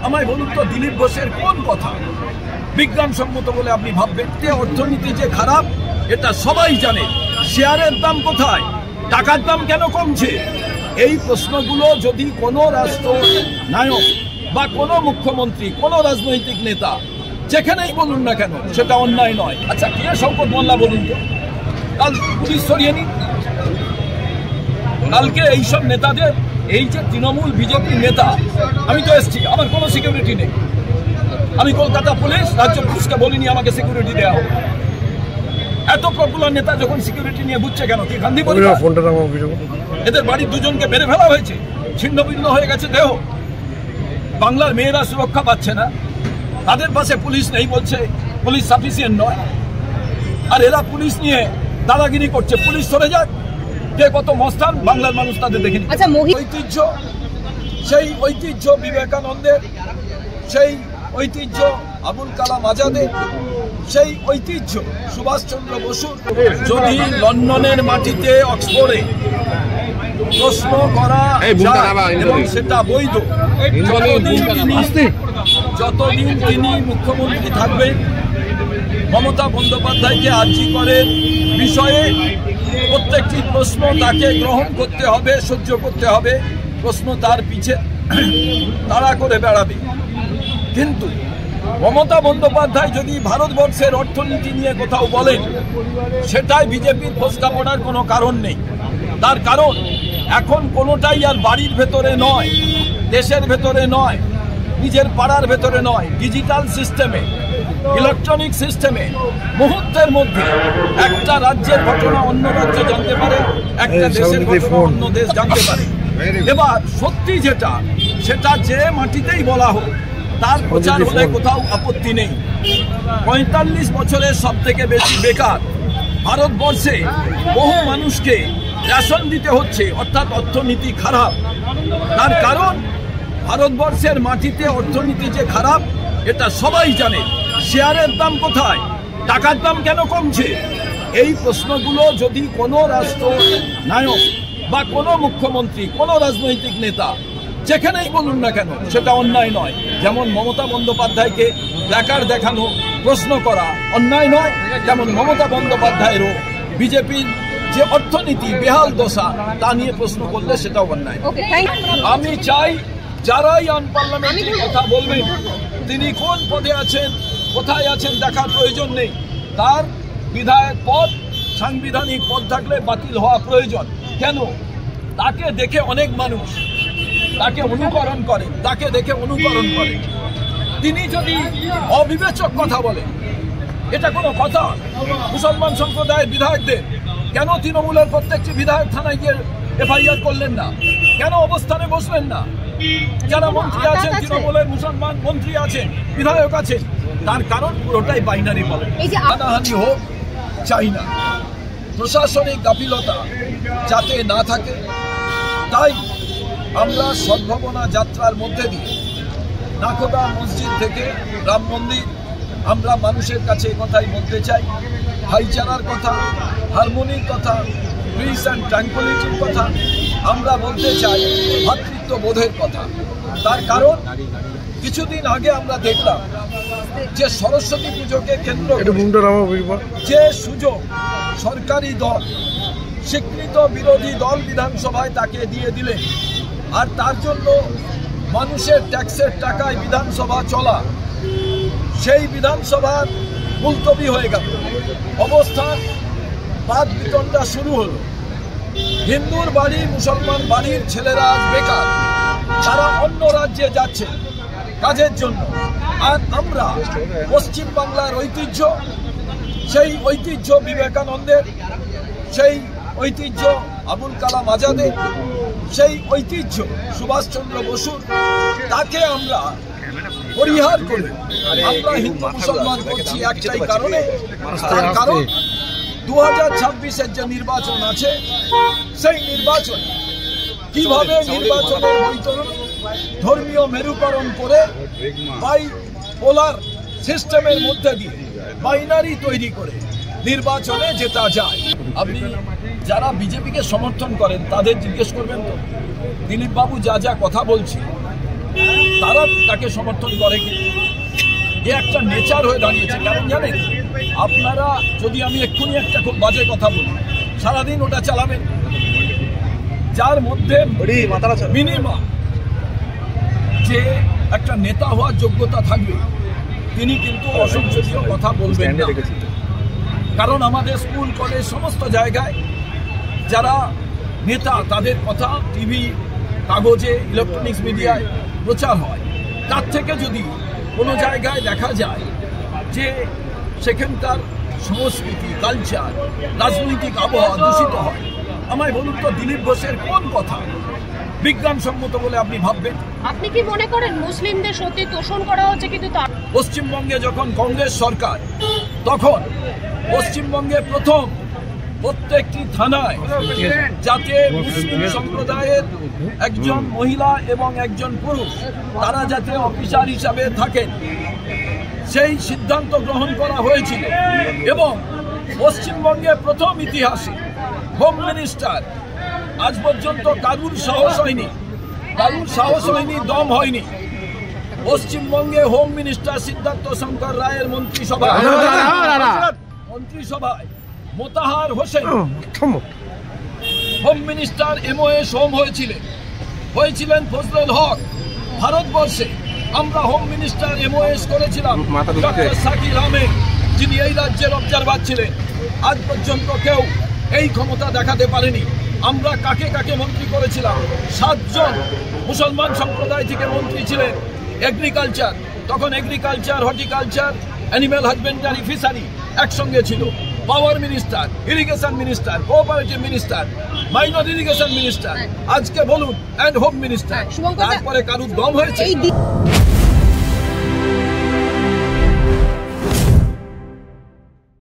আমায় বলুন তো, দিলীপ ঘোষের কোন কথা বিজ্ঞানসম্মত বলে আপনি ভাববেন? অর্থনীতি যে খারাপ এটা সবাই জানে। শেয়ারের দাম কোথায়, টাকার দাম কেন কমছে? এই প্রশ্নগুলো যদি কোনো রাষ্ট্র নায়ক বা কোনো মুখ্যমন্ত্রী, কোনো রাজনৈতিক নেতা যেখানেই বলুন না কেন, সেটা অন্যায় নয়। আচ্ছা, কে শওকত মোল্লা বলুন তো? কাল পুলিশ সরিয়ে নিন। কালকে এইসব নেতাদের, এই যে তৃণমূল বিজেপির নেতা, আমি তো এসছি, আমার কোনো সিকিউরিটি নেই। আমি কলকাতা পুলিশ, রাজ্য পুলিশকে বলিনি আমাকে সিকিউরিটি দেওয়া হোক। এত পপুলার নেতা যখন সিকিউরিটি নিয়ে বুঝছে কেন? কি গান্ধী বলি এদের বাড়ির দুজনকে মেরে ফেলা হয়েছে, ছিন্ন ভিন্ন হয়ে গেছে দেহ। বাংলার মেয়েরা সুরক্ষা পাচ্ছে না, তাদের পাশে পুলিশ নেই, বলছে পুলিশ সাফিসিয়েন্ট নয়। আর এরা পুলিশ নিয়ে দাদাগিরি করছে। পুলিশ সরে যাক, কে কত মস্তান বাংলার মানুষ তাদের দেখেনি। ঐতিহ্য, সেই ঐতিহ্য বিবেকানন্দের, সেই ঐতিহ্য আবুল কালাম আজাদের, সেই ঐতিহ্য সুভাষচন্দ্র বসুর। যদি লন্ডনের মাটিতে, অক্সফোর্ডে প্রশ্ন করা এবং সেটা বৈধ, যতদিন তিনি মুখ্যমন্ত্রী থাকবেন, মমতা বন্দ্যোপাধ্যায়কে আর্জি করেন বিষয়ে প্রত্যেকটি প্রশ্ন তাকে গ্রহণ করতে হবে, সহ্য করতে হবে। প্রশ্ন তার পিছে তাড়া করে বেড়াবে। কিন্তু মমতা বন্দ্যোপাধ্যায় যদি ভারতবর্ষের অর্থনীতি নিয়ে কোথাও বলেন, সেটাই বিজেপির ফসকা পড়ার কোনো কারণ নেই। তার কারণ এখন কোনোটাই আর বাড়ির ভেতরে নয়, দেশের ভেতরে নয়, নিজের পাড়ার ভেতরে নয়, ডিজিটাল সিস্টেমে, ইলেকট্রনিক সিস্টেমে মুহূর্তের মধ্যে একটা রাজ্যের ঘটনা অন্য রাজ্য জানতে পারে, একটা দেশের ঘটনা অন্য দেশ জানতে পারে। এবার সত্যি যেটা, সেটা যে মাটিতেই বলা হোক, তার প্রচার হলে কোথাও আপত্তি নেই। ৪৫ বছরের সব থেকে বেশি বেকার ভারতবর্ষে বহু মানুষকে রেশন দিতে হচ্ছে, অর্থাৎ অর্থনীতি খারাপ। তার কারণ ভারতবর্ষের মাটিতে অর্থনীতি যে খারাপ এটা সবাই জানে। শেয়ারের দাম কোথায়, টাকার দাম কেন কমছে? এই প্রশ্নগুলো যদি কোনো রাষ্ট্র নায়ক বা কোনো মুখ্যমন্ত্রী, কোনো রাজনৈতিক নেতা যেখানেই বলুন না কেন, সেটা অন্যায় নয়। যেমন মমতা বন্দ্যোপাধ্যায়কে প্ল্যাকার্ড দেখানো, প্রশ্ন করা অন্যায় নয়, তেমন মমতা বন্দ্যোপাধ্যায়েরও বিজেপির যে অর্থনীতি বেহাল দশা তা নিয়ে প্রশ্ন করলে সেটাও অন্যায়। আমি চাই যারাই আনপার্লামেন্টারি কথা বলবেন, তিনি কোন পদে আছেন, কোথায় আছেন দেখার প্রয়োজন নেই। তার বিধায়ক পদ, সাংবিধানিক পদ থাকলে বাতিল হওয়া প্রয়োজন। কেন? তাকে দেখে অনেক মানুষ তাকে অনুকরণ করে, তাকে দেখে অনুকরণ করে। তিনি যদি অবিবেচক কথা বলেন, এটা কোনো কথা? মুসলমান সম্প্রদায়ের বিধায়কদের কেন তৃণমূলের প্রত্যেকটি বিধায়ক থানায় গিয়ে এফআইআর করলেন না? কেন অবস্থানে বসলেন না? যারা মন্ত্রী আছেন, তৃণমূলের মুসলমান মন্ত্রী আছেন, বিধায়ক আছেন, তার কারণ পুরোটাই বাইনারি বলে। হানাহানি হোক চাই না, প্রশাসনিক গাফিলতা যাতে না থাকে, তাই আমরা সদ্ভাবনা যাত্রার মধ্যে দিয়ে নাকোদা মসজিদ থেকে রাম মন্দির আমরা মানুষের কাছে কথাই বলতে চাই। ভাইচারার কথা, হারমোনির কথা, পিস অ্যান্ড ট্র্যাঙ্কুইলিটির কথা আমরা বলতে চাই, ভ্রাতৃত্ববোধের কথা। তার কারণ কিছুদিন আগে আমরা দেখলাম যে সরস্বতী পুজোকে কেন্দ্র করে যে সুযোগ সরকারি দল, স্বীকৃত বিরোধী দল বিধানসভায় তাকে দিয়ে দিলেন, আর তার জন্য মানুষের ট্যাক্সের টাকায় বিধানসভা চলা, সেই বিধানসভার মুলতবি হয়ে গেল। অবস্থান বাদ বিতণ্ডা শুরু হলো। হিন্দুর বাড়ি, মুসলমান বাড়ির ছেলেরা আজ বেকার, তারা অন্য রাজ্যে যাচ্ছে কাজের জন্য। আর আমরা পশ্চিমবাংলার ঐতিহ্য, সেই ঐতিহ্য বিবেকানন্দের, সেই ঐতিহ্য আবুল কালাম আজাদের, সেই ঐতিহ্য সুভাষচন্দ্র বসুর, তাকে আমরা পরিহার করে আমরা হিন্দু মুসলমান করছি একটাই কারণে। তার কারণ 2026-এর যে নির্বাচন আছে, সেই নির্বাচন কিভাবে নির্বাচনের বৈতরণ ধর্মীয় মেরুকরণ করে বাইপোলার সিস্টেমের মধ্যে দিয়ে বাইনারি তৈরি করে নির্বাচনে জেতা যায়। আপনি যারা বিজেপিকে সমর্থন করেন তাদের জিজ্ঞেস করবেন তো, দিলীপ বাবু যা যা কথা বলছে তারা তাকে সমর্থন করে কি? এ একটা নেচার হয়ে দাঁড়িয়েছে। কারণ জানেন, আপনারা যদি আমি এক্ষুনি একটা খুব বাজে কথা বলি, সারাদিন ওটা চালাবেন, যার মধ্যে মিনিমাম যে একটা নেতা হওয়ার যোগ্যতা থাকবে তিনি কিন্তু অসংসদীয় কথা বলবেন না। কারণ আমাদের স্কুল কলেজ সমস্ত জায়গায় যারা নেতা তাদের কথা টিভি, কাগজে, ইলেকট্রনিক্স মিডিয়ায় প্রচার হয়। তার থেকে যদি কোনো জায়গায় দেখা যায় যে সেখানকার সংস্কৃতি, কালচার, রাজনৈতিক আবহাওয়া দূষিত হয়, আমায় বলুন তো দিলীপ ঘোষের কোন কথা বিজ্ঞানসম্মত বলে আপনি ভাববেন? আপনি কি মনে করেন মুসলিমদের সত্যি তোষণ করা হচ্ছে? কিন্তু পশ্চিমবঙ্গে যখন কংগ্রেস সরকার, তখন পশ্চিমবঙ্গে প্রথম প্রত্যেকটি থানায় যাতে মুসলিম সম্প্রদায়ের একজন মহিলা এবং একজন পুরুষ তারা যাতে অফিসার হিসাবে থাকেন সেই সিদ্ধান্ত গ্রহণ করা হয়েছিল। এবং পশ্চিমবঙ্গে প্রথম ইতিহাসে হোম মিনিস্টার, আজ পর্যন্ত কারুর সাহস হয়নি, দম হয়নি, পশ্চিমবঙ্গে হোম মিনিস্টার সিদ্ধার্থ শঙ্কর রায়ের মন্ত্রিসভায় Motahar Hossain home minister, MOS home হয়েছিলেন ফজলুল হক। ভারতবর্ষে আমরা হোম মিনিস্টার MOS করেছিলাম ডক্টর শাকিল আহমেদ, যিনি এই রাজ্যের অবজারভার ছিলেন। আজ পর্যন্ত কেউ এই ক্ষমতা দেখাতে পারেনি। আমরা কাকে কাকে মন্ত্রী করেছিলাম? 7 জন মুসলমান সম্প্রদায় থেকে মন্ত্রী ছিলেন। এগ্রিকালচার, তখন agriculture, horticulture, animal husbandry, fishery একসঙ্গে ছিল। Power minister, irrigation minister, cooperative minister, minor irrigation minister, আজকে বলুন অ্যান্ড হোম মিনিস্টার। তারপরে কারুর দম হয়েছে?